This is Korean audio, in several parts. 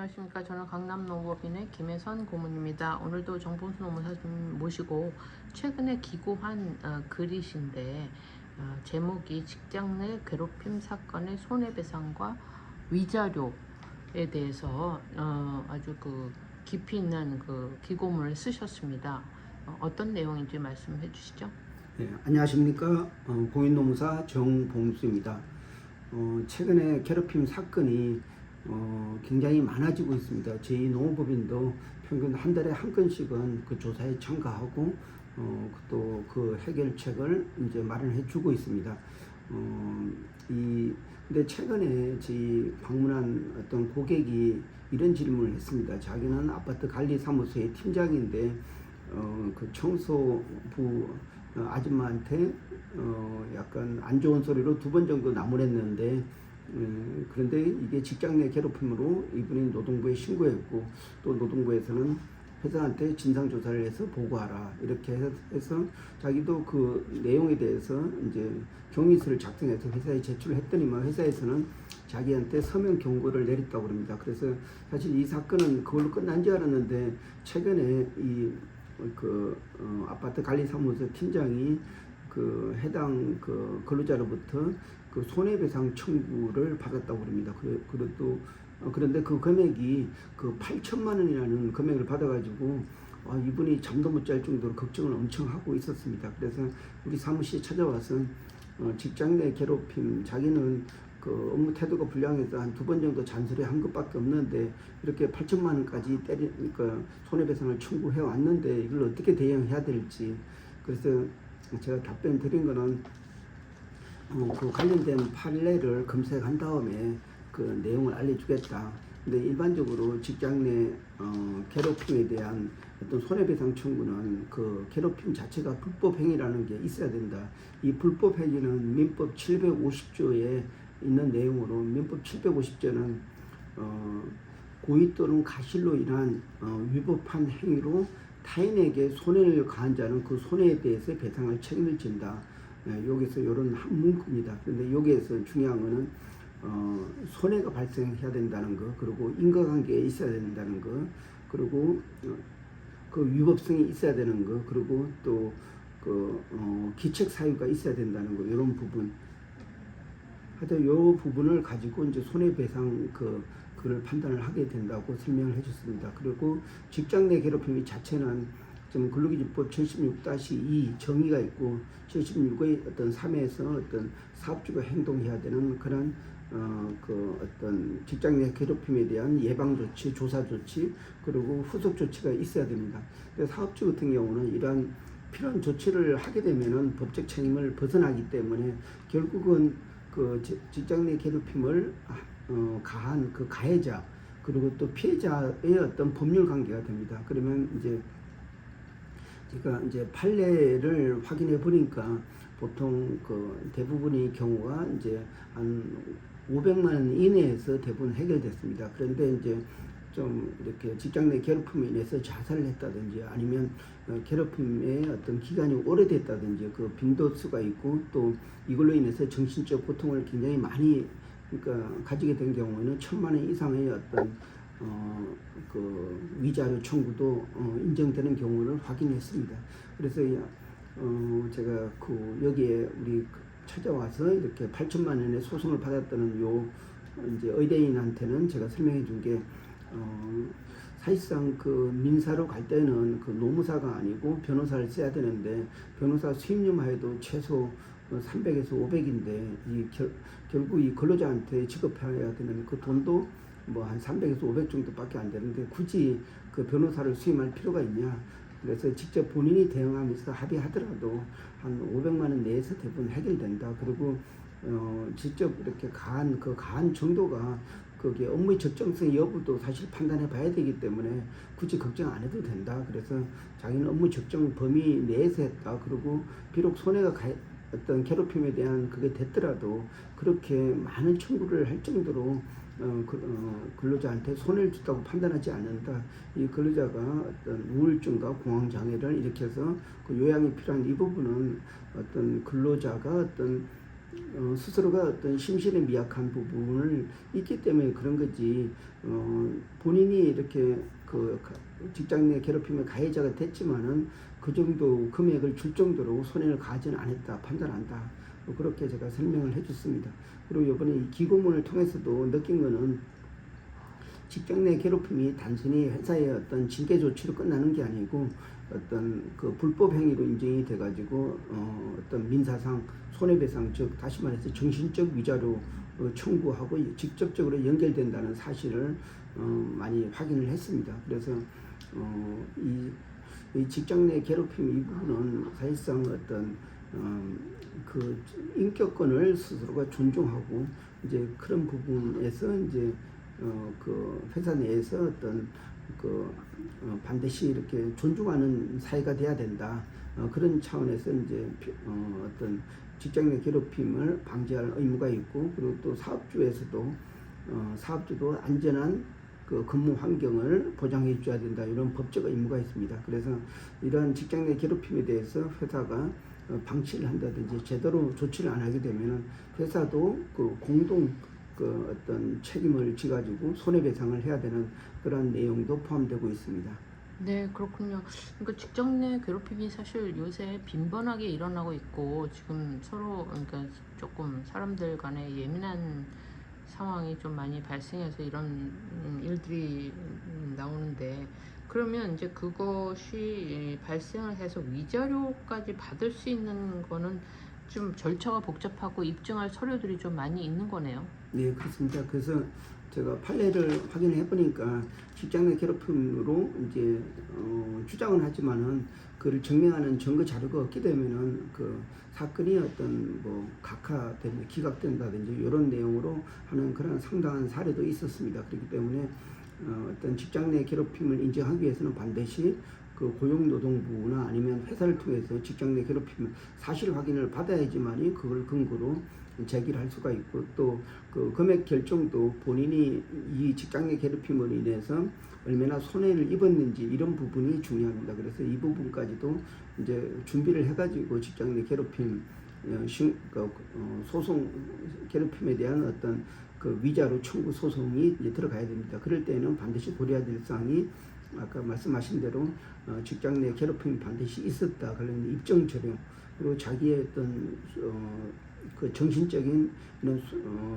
안녕하십니까. 저는 강남농법인의 김혜선 고문입니다. 오늘도 정봉수 노무사님 모시고 최근에 기고한 글이신데 제목이 직장 내 괴롭힘 사건의 손해배상과 위자료에 대해서 아주 깊이 있는 기고문을 쓰셨습니다. 어떤 내용인지 말씀해 주시죠. 네, 안녕하십니까. 공인노무사 정봉수입니다. 최근에 괴롭힘 사건이 굉장히 많아지고 있습니다. 저희 농업법인도 평균 한 달에 한 건씩은 그 조사에 참가하고 또 그 해결책을 이제 마련해 주고 있습니다. 근데 최근에 저희 방문한 어떤 고객이 이런 질문을 했습니다. 자기는 아파트 관리사무소의 팀장인데 그 청소부 아줌마한테 약간 안 좋은 소리로 2번 정도 나무랬는데 그런데 이게 직장 내 괴롭힘으로 이분이 노동부에 신고했고 또 노동부에서는 회사한테 진상조사를 해서 보고하라 이렇게 해서 자기도 그 내용에 대해서 이제 경위서를 작성해서 회사에 제출했더니만 회사에서는 자기한테 서면 경고를 내렸다고 합니다. 그래서 사실 이 사건은 그걸로 끝난 줄 알았는데 최근에 이 아파트 관리사무소 팀장이 그 해당 그 근로자로부터 그 손해배상 청구를 받았다고 합니다. 그런데 그 금액이 그 8천만 원이라는 금액을 받아가지고 이분이 잠도 못 잘 정도로 걱정을 엄청 하고 있었습니다. 그래서 우리 사무실에 찾아와서 직장 내 괴롭힘, 자기는 그 업무 태도가 불량해서 한 2번 정도 잔소리한 것밖에 없는데 이렇게 8천만 원까지 그러니까 손해배상을 청구해 왔는데 이걸 어떻게 대응해야 될지, 그래서 제가 답변 드린 거는 그 관련된 판례를 검색한 다음에 그 내용을 알려주겠다. 근데 일반적으로 직장 내 괴롭힘에 대한 어떤 손해배상 청구는 그 괴롭힘 자체가 불법 행위라는 게 있어야 된다. 이 불법 행위는 민법 750조에 있는 내용으로, 민법 750조는 고의 또는 가실로 인한 위법한 행위로 타인에게 손해를 가한 자는 그 손해에 대해서 배상할 책임을 진다. 여기서 이런 한 문구입니다. 그런데 여기에서 중요한 거는 손해가 발생해야 된다는 거, 그리고 인과관계에 있어야 된다는 거, 그리고 그 위법성이 있어야 되는 거, 그리고 또 기책 사유가 있어야 된다는 거, 이런 부분. 하여튼 이 부분을 가지고 이제 손해배상 그걸 판단을 하게 된다고 설명을 해줬습니다. 그리고 직장 내 괴롭힘 자체는 지금 근로기준법 76-2 정의가 있고 76의 어떤 3에서 어떤 사업주가 행동해야 되는 그런 어떤 직장 내 괴롭힘에 대한 예방 조치, 조사 조치, 그리고 후속 조치가 있어야 됩니다. 그래서 사업주 같은 경우는 이러한 필요한 조치를 하게 되면은 법적 책임을 벗어나기 때문에 결국은 그 직장 내 괴롭힘을 가한 그 가해자 그리고 또 피해자의 어떤 법률 관계가 됩니다. 그러면 이제 제가 이제 판례를 확인해 보니까 보통 그 대부분의 경우가 이제 한 500만 원 이내에서 대부분 해결됐습니다. 그런데 이제 좀 이렇게 직장 내 괴롭힘에 인해서 자살을 했다든지 아니면 괴롭힘의 어떤 기간이 오래됐다든지 그 빈도수가 있고 또 이걸로 인해서 정신적 고통을 굉장히 많이 가지게 된 경우에는 1,000만 원 이상의 어떤 그 위자료 청구도 인정되는 경우를 확인했습니다. 그래서 제가 여기에 우리 찾아와서 이렇게 8천만 원의 소송을 받았다는 이제 의뢰인한테는 제가 설명해 준 게 사실상 그 민사로 갈 때는 그 노무사가 아니고 변호사를 써야 되는데 변호사 수임료만 해도 최소 300에서 500인데 결국 이 근로자한테 지급해야 되는 그 돈도 뭐 한 300에서 500 정도밖에 안 되는데 굳이 그 변호사를 수임할 필요가 있냐. 그래서 직접 본인이 대응하면서 합의하더라도 한 500만 원 내에서 대부분 해결된다. 그리고 직접 이렇게 가한 정도가 그게 업무의 적정성 여부도 사실 판단해 봐야 되기 때문에 굳이 걱정 안 해도 된다. 그래서 자기는 업무 적정 범위 내에서 했다. 그리고 비록 손해가 어떤 괴롭힘에 대한 그게 됐더라도 그렇게 많은 청구를 할 정도로 근로자한테 손해를 줬다고 판단하지 않는다. 이 근로자가 어떤 우울증과 공황장애를 일으켜서 그 요양이 필요한 이 부분은 어떤 근로자가 어떤 스스로가 어떤 심신의 미약한 부분을 있기 때문에 그런 거지. 본인이 이렇게 직장 내 괴롭힘의 가해자가 됐지만은 그 정도 금액을 줄 정도로 손해를 가하지는 않았다 판단한다. 그렇게 제가 설명을 해줬습니다. 그리고 이번에 이 기고문을 통해서도 느낀 거는 직장 내 괴롭힘이 단순히 회사의 어떤 징계 조치로 끝나는 게 아니고 어떤 그 불법 행위로 인정이 돼가지고 어떤 민사상 손해배상, 즉 다시 말해서 정신적 위자료 청구하고 직접적으로 연결된다는 사실을 많이 확인을 했습니다. 그래서 이 직장 내 괴롭힘 이 부분은 사실상 어떤 그 인격권을 스스로가 존중하고 이제 그런 부분에서 이제 그 회사 내에서 어떤 반드시 이렇게 존중하는 사회가 돼야 된다. 그런 차원에서 이제 어떤 직장 내 괴롭힘을 방지할 의무가 있고, 그리고 또 사업주에서도 사업주도 안전한 그 근무 환경을 보장해 줘야 된다. 이런 법적 의무가 있습니다. 그래서 이러한 직장 내 괴롭힘에 대해서 회사가 방치를 한다든지 제대로 조치를 안 하게 되면은 회사도 그 공동 어떤 책임을 지가지고 손해배상을 해야 되는 그런 내용도 포함되고 있습니다. 네, 그렇군요. 그러니까 직장 내 괴롭힘이 사실 요새 빈번하게 일어나고 있고 지금 서로 그러니까 조금 사람들 간에 예민한 상황이 좀 많이 발생해서 이런 일들이 나오는데, 그러면 이제 그것이 발생을 해서 위자료까지 받을 수 있는 거는 좀 절차가 복잡하고 입증할 서류들이 좀 많이 있는 거네요. 네, 그렇습니다. 그래서 제가 판례를 확인해 보니까 직장 내 괴롭힘으로 이제 주장은 하지만은 그를 증명하는 증거 자료가 없게 되면은 그 사건이 어떤 각하된 기각된다든지 이런 내용으로 하는 그런 상당한 사례도 있었습니다. 그렇기 때문에 어떤 직장 내 괴롭힘을 인정하기 위해서는 반드시 그 고용노동부나 아니면 회사를 통해서 직장 내 괴롭힘 사실 확인을 받아야지만이 그걸 근거로 제기를 할 수가 있고, 또 그 금액 결정도 본인이 이 직장 내 괴롭힘으로 인해서 얼마나 손해를 입었는지 이런 부분이 중요합니다. 그래서 이 부분까지도 이제 준비를 해가지고 직장 내 괴롭힘 소송 괴롭힘에 대한 어떤 그 위자료 청구 소송이 이제 들어가야 됩니다. 그럴 때는 반드시 고려해야 될 사항이 아까 말씀하신 대로 직장 내 괴롭힘이 반드시 있었다 관련된 입증 자료, 그리고 자기의 어떤 그 정신적인 이런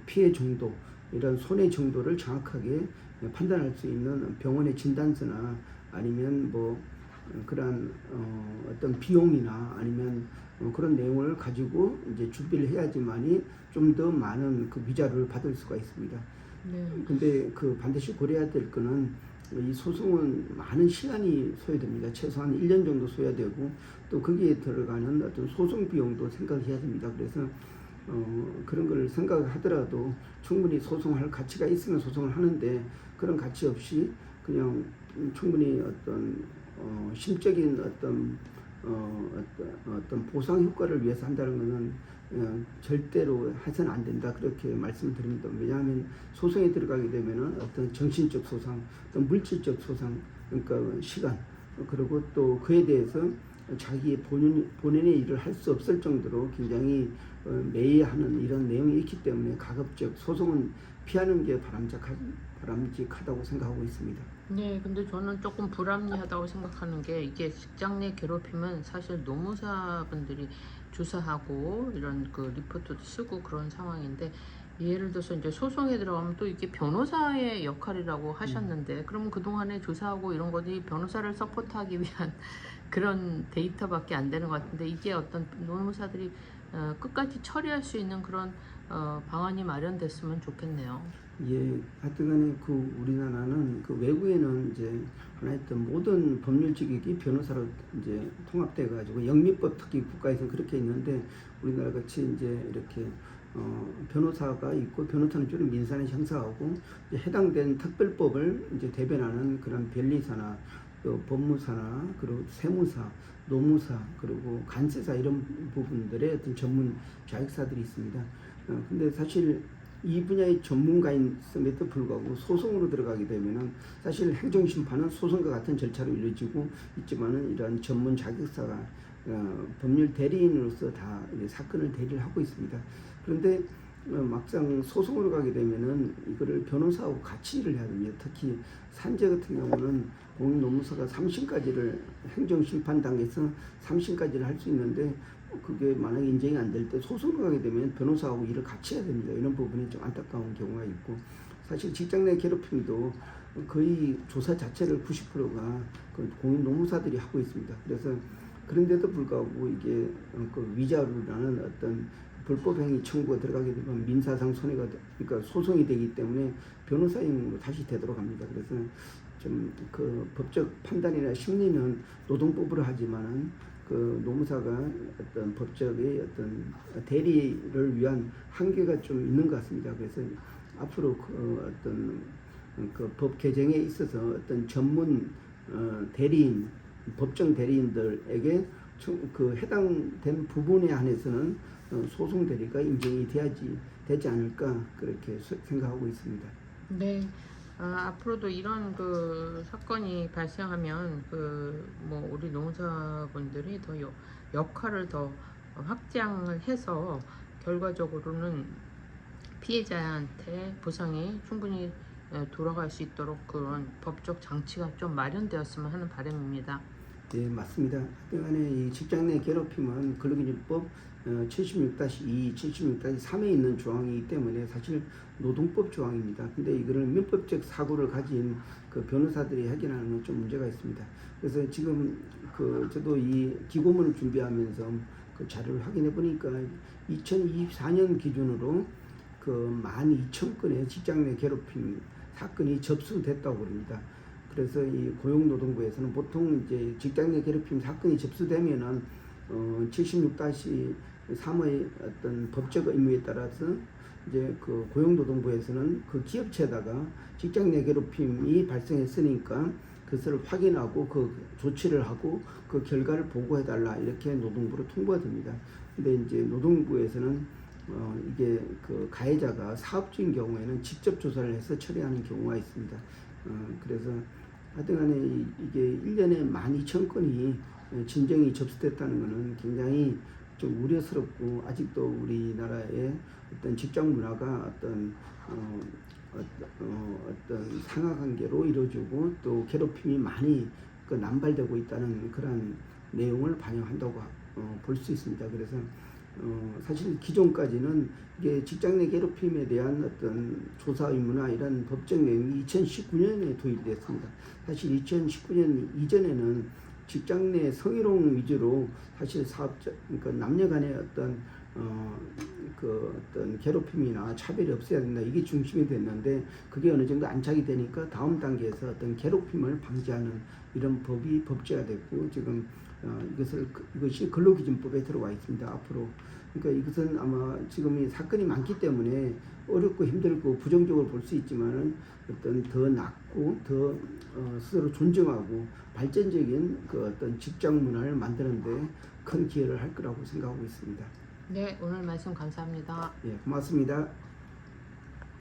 피해 정도, 이런 손해 정도를 정확하게 판단할 수 있는 병원의 진단서나 아니면 그런 어떤 비용이나 아니면 그런 내용을 가지고 이제 준비를 해야지만이 좀 더 많은 그 위자료를 받을 수가 있습니다. 네. 근데 그 반드시 고려해야 될 거는 이 소송은 많은 시간이 소요됩니다. 최소한 1년 정도 소요되고, 또 거기에 들어가는 어떤 소송 비용도 생각해야 됩니다. 그래서 그런 걸 생각하더라도 충분히 소송할 가치가 있으면 소송을 하는데, 그런 가치 없이 그냥 충분히 어떤 심적인 어떤 보상 효과를 위해서 한다는 것은 절대로 해서는 안 된다, 그렇게 말씀드립니다. 왜냐하면 소송에 들어가게 되면은 어떤 정신적 소상, 어떤 물질적 소상, 그러니까 시간, 그리고 또 그에 대해서 자기 본인의 일을 할 수 없을 정도로 굉장히 매이하는 이런 내용이 있기 때문에 가급적 소송은 피하는 게 바람직하다고 생각하고 있습니다. 네, 근데 저는 조금 불합리하다고 생각하는 게, 이게 직장 내 괴롭힘은 사실 노무사분들이 조사하고 이런 그 리포트도 쓰고 그런 상황인데, 예를 들어서 이제 소송에 들어가면 또 이게 변호사의 역할이라고 하셨는데, 그러면 그동안에 조사하고 이런 것이 변호사를 서포트하기 위한 그런 데이터밖에 안 되는 것 같은데, 이게 어떤 노무사들이 끝까지 처리할 수 있는 그런 방안이 마련됐으면 좋겠네요. 예, 하여튼간에 그 우리나라는 그 외국에는 이제 하여튼 모든 법률 직역이 변호사로 이제 통합돼 가지고 영미법 특히 국가에서는 그렇게 있는데, 우리나라 같이 이제 이렇게 변호사가 있고, 변호사는 주로 민사나 형사하고 이제 해당된 특별법을 이제 대변하는 그런 변리사나 또 법무사나 그리고 세무사, 노무사, 그리고 간세사 이런 부분들의 어떤 전문 자격사들이 있습니다. 근데 사실 이 분야의 전문가임에도 불구하고 소송으로 들어가게 되면은 사실 행정심판은 소송과 같은 절차로 이루어지고 있지만은 이러한 전문 자격사가 법률 대리인으로서 다 사건을 대리를 하고 있습니다. 그런데 막상 소송으로 가게 되면은 이거를 변호사하고 같이 일을 해야 됩니다. 특히 산재 같은 경우는 공익노무사가 3심까지를 행정심판 단계에서 3심까지를 할 수 있는데 그게 만약에 인정이 안 될 때 소송으로 가게 되면 변호사하고 일을 같이 해야 됩니다. 이런 부분이 좀 안타까운 경우가 있고 사실 직장 내 괴롭힘도 거의 조사 자체를 90%가 그 공익노무사들이 하고 있습니다. 그래서 그런데도 불구하고 이게 그 위자료라는 어떤 불법 행위 청구가 들어가게 되면 민사상 손해가 그러니까 소송이 되기 때문에 변호사임으로 다시 되도록 합니다. 그래서 좀 그 법적 판단이나 심리는 노동법으로 하지만은 그 노무사가 어떤 법적의 어떤 대리를 위한 한계가 좀 있는 것 같습니다. 그래서 앞으로 그 어떤 그 법 개정에 있어서 어떤 전문 대리인, 법정 대리인들에게 그 해당된 부분에 한해서는 소송 대리가 인정이 되지 않을까 그렇게 생각하고 있습니다. 네. 앞으로도 이런 그 사건이 발생하면 그 뭐 우리 노무사분들이 더 역할을 더 확장을 해서 결과적으로는 피해자한테 보상이 충분히 돌아갈 수 있도록 그런 법적 장치가 좀 마련되었으면 하는 바람입니다. 네, 맞습니다. 하여간에 이 직장 내 괴롭힘은 근로기준법 76-2, 76-3에 있는 조항이기 때문에 사실 노동법 조항입니다. 근데 이거를 민법적 사고를 가진 그 변호사들이 해결하는 건 좀 문제가 있습니다. 그래서 지금 그 저도 이 기고문을 준비하면서 그 자료를 확인해 보니까 2024년 기준으로 그 12,000건의 직장 내 괴롭힘 사건이 접수됐다고 그럽니다. 그래서 이 고용노동부에서는 보통 이제 직장 내 괴롭힘 사건이 접수되면은 76-3의 어떤 법적 의무에 따라서 이제 그 고용노동부에서는 그 기업체에다가 직장 내 괴롭힘이 발생했으니까 그것을 확인하고 그 조치를 하고 그 결과를 보고해달라 이렇게 노동부로 통보가 됩니다. 근데 이제 노동부에서는 이게 그 가해자가 사업주인 경우에는 직접 조사를 해서 처리하는 경우가 있습니다. 그래서 하여튼간에 이게 1년에 12,000건이 진정이 접수됐다는 것은 굉장히 좀 우려스럽고 아직도 우리나라의 어떤 직장 문화가 어떤 상하관계로 이루어지고 또 괴롭힘이 많이 그 남발되고 있다는 그런 내용을 반영한다고 볼 수 있습니다. 그래서 사실 기존까지는 이게 직장 내 괴롭힘에 대한 어떤 조사 의무나 이런 법적 내용이 2019년에 도입됐습니다. 사실 2019년 이전에는 직장 내 성희롱 위주로 사실 사업자, 그러니까 남녀 간의 어떤 어떤 괴롭힘이나 차별이 없어야 된다. 이게 중심이 됐는데 그게 어느 정도 안착이 되니까 다음 단계에서 어떤 괴롭힘을 방지하는 이런 법이 법제가 됐고 지금 이것이 근로기준법에 들어와 있습니다. 앞으로 그러니까 이것은 아마 지금 이 사건이 많기 때문에 어렵고 힘들고 부정적으로 볼 수 있지만은 어떤 더 낫고 더 스스로 존중하고 발전적인 그 어떤 직장 문화를 만드는데 큰 기여를 할 거라고 생각하고 있습니다. 네, 오늘 말씀 감사합니다. 예, 고맙습니다.